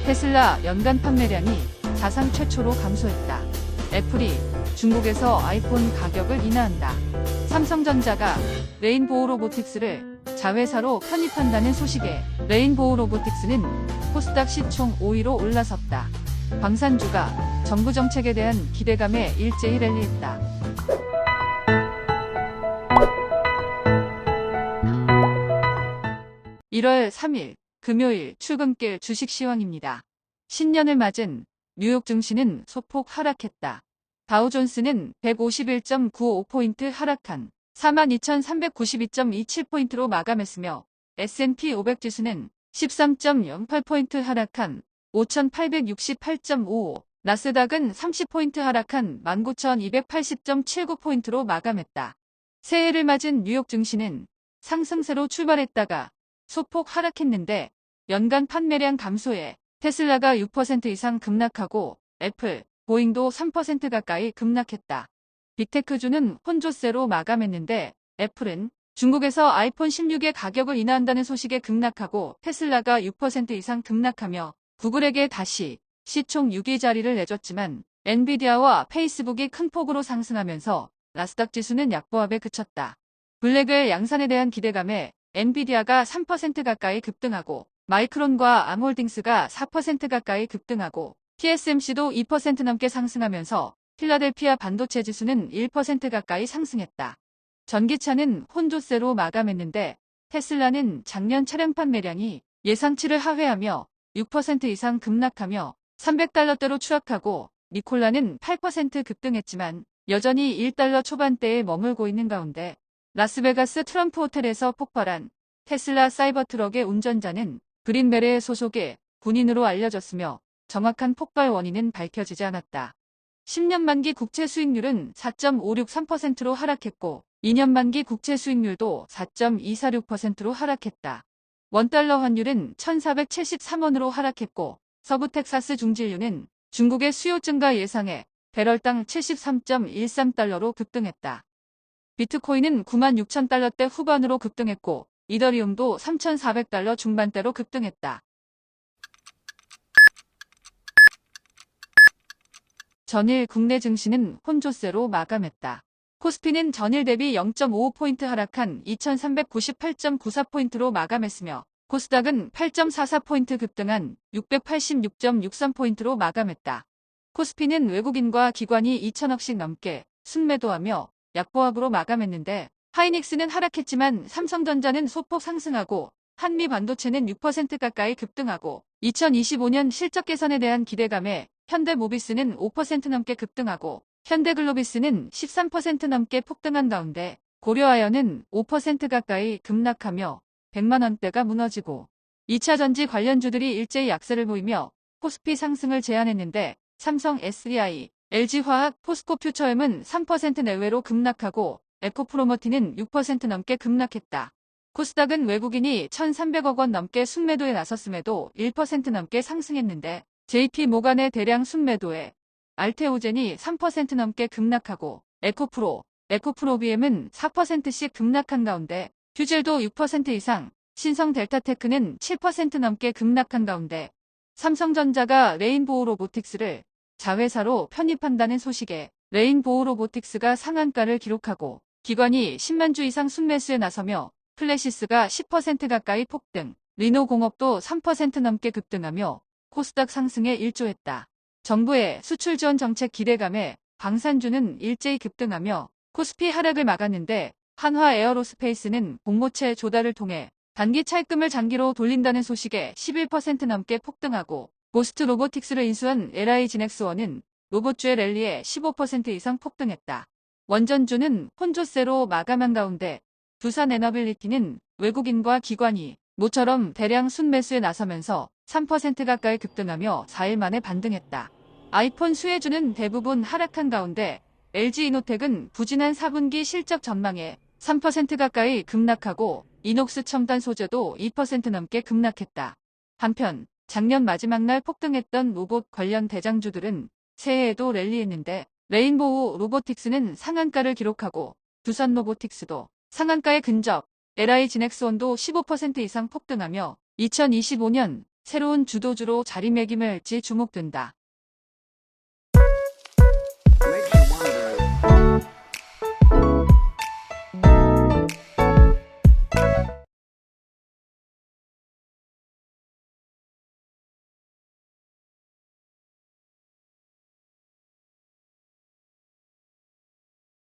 테슬라 연간 판매량이 사상 최초로 감소했다. 애플이 중국에서 아이폰 가격을 인하한다. 삼성전자가 레인보우 로보틱스를 자회사로 편입한다는 소식에 레인보우 로보틱스는 코스닥 시총 5위로 올라섰다. 광산주가 정부 정책에 대한 기대감에 일제히 랠리했다. 1월 3일 금요일 출근길 주식 시황입니다. 신년을 맞은 뉴욕 증시는 소폭 하락했다. 다우존스는 151.95포인트 하락한 42,392.27포인트로 마감했으며 S&P 500 지수는 13.08포인트 하락한 5,868.55, 나스닥은 30포인트 하락한 19,280.79포인트로 마감했다. 새해를 맞은 뉴욕 증시는 상승세로 출발했다가 소폭 하락했는데 연간 판매량 감소에 테슬라가 6% 이상 급락하고 애플, 보잉도 3% 가까이 급락했다. 빅테크주는 혼조세로 마감했는데 애플은 중국에서 아이폰 16의 가격을 인하한다는 소식에 급락하고 테슬라가 6% 이상 급락하며 구글에게 다시 시총 6위 자리를 내줬지만 엔비디아와 페이스북이 큰 폭으로 상승하면서 나스닥 지수는 약보합에 그쳤다. 블랙웰 양산에 대한 기대감에 엔비디아가 3% 가까이 급등하고 마이크론과 암홀딩스가 4% 가까이 급등하고 TSMC도 2% 넘게 상승하면서 필라델피아 반도체 지수는 1% 가까이 상승했다. 전기차는 혼조세로 마감했는데 테슬라는 작년 차량 판매량이 예상치를 하회하며 6% 이상 급락하며 $300대로 추락하고 니콜라는 8% 급등했지만 여전히 $1 초반대에 머물고 있는 가운데 라스베가스 트럼프 호텔에서 폭발한 테슬라 사이버트럭의 운전자는 그린벨의 소속의 군인으로 알려졌으며 정확한 폭발 원인은 밝혀지지 않았다. 10년 만기 국채 수익률은 4.563%로 하락했고 2년 만기 국채 수익률도 4.246%로 하락했다. 원달러 환율은 1,473원으로 하락했고 서부 텍사스 중진류는 중국의 수요 증가 예상에 배럴당 73.13달러로 급등했다. 비트코인은 96,000달러대 후반으로 급등했고 이더리움도 3,400달러 중반대로 급등했다. 전일 국내 증시는 혼조세로 마감했다. 코스피는 전일 대비 0.55포인트 하락한 2,398.94포인트로 마감했으며 코스닥은 8.44포인트 급등한 686.63포인트로 마감했다. 코스피는 외국인과 기관이 2천억씩 넘게 순매도하며 약보합으로 마감했는데 하이닉스는 하락했지만 삼성전자는 소폭 상승하고 한미반도체는 6% 가까이 급등하고 2025년 실적 개선에 대한 기대감에 현대모비스는 5% 넘게 급등하고 현대글로비스는 13% 넘게 폭등한 가운데 고려아연은 5% 가까이 급락하며 100만원대가 무너지고 2차전지 관련주들이 일제히 약세를 보이며 코스피 상승을 제한했는데 삼성 SDI, LG화학, 포스코퓨처엠은 3% 내외로 급락하고 에코프로머티는 6% 넘게 급락했다. 코스닥은 외국인이 1,300억 원 넘게 순매도에 나섰음에도 1% 넘게 상승했는데 JP모간의 대량 순매도에 알테오젠이 3% 넘게 급락하고 에코프로비엠은 4%씩 급락한 가운데 퓨젤도 6% 이상, 신성델타테크는 7% 넘게 급락한 가운데 삼성전자가 레인보우 로보틱스를 자회사로 편입한다는 소식에 레인보우 로보틱스가 상한가를 기록하고 기관이 10만 주 이상 순매수에 나서며 플래시스가 10% 가까이 폭등, 리노공업도 3% 넘게 급등하며 코스닥 상승에 일조했다. 정부의 수출 지원 정책 기대감에 광산주는 일제히 급등하며 코스피 하락을 막았는데 한화 에어로스페이스는 공모채 조달을 통해 단기 차입금을 장기로 돌린다는 소식에 11% 넘게 폭등하고 고스트 로보틱스를 인수한 LI 지넥스원은 로봇주의 랠리에 15% 이상 폭등했다. 원전주는 혼조세로 마감한 가운데 두산에너빌리티는 외국인과 기관이 모처럼 대량 순매수에 나서면서 3% 가까이 급등하며 4일 만에 반등했다. 아이폰 수혜주는 대부분 하락한 가운데 LG이노텍은 부진한 4분기 실적 전망에 3% 가까이 급락하고 이녹스 첨단 소재도 2% 넘게 급락했다. 한편 작년 마지막 날 폭등했던 로봇 관련 대장주들은 새해에도 랠리했는데 레인보우 로보틱스는 상한가를 기록하고 두산 로보틱스도 상한가에 근접, LI 지넥스원도 15% 이상 폭등하며 2025년 새로운 주도주로 자리매김할지 주목된다.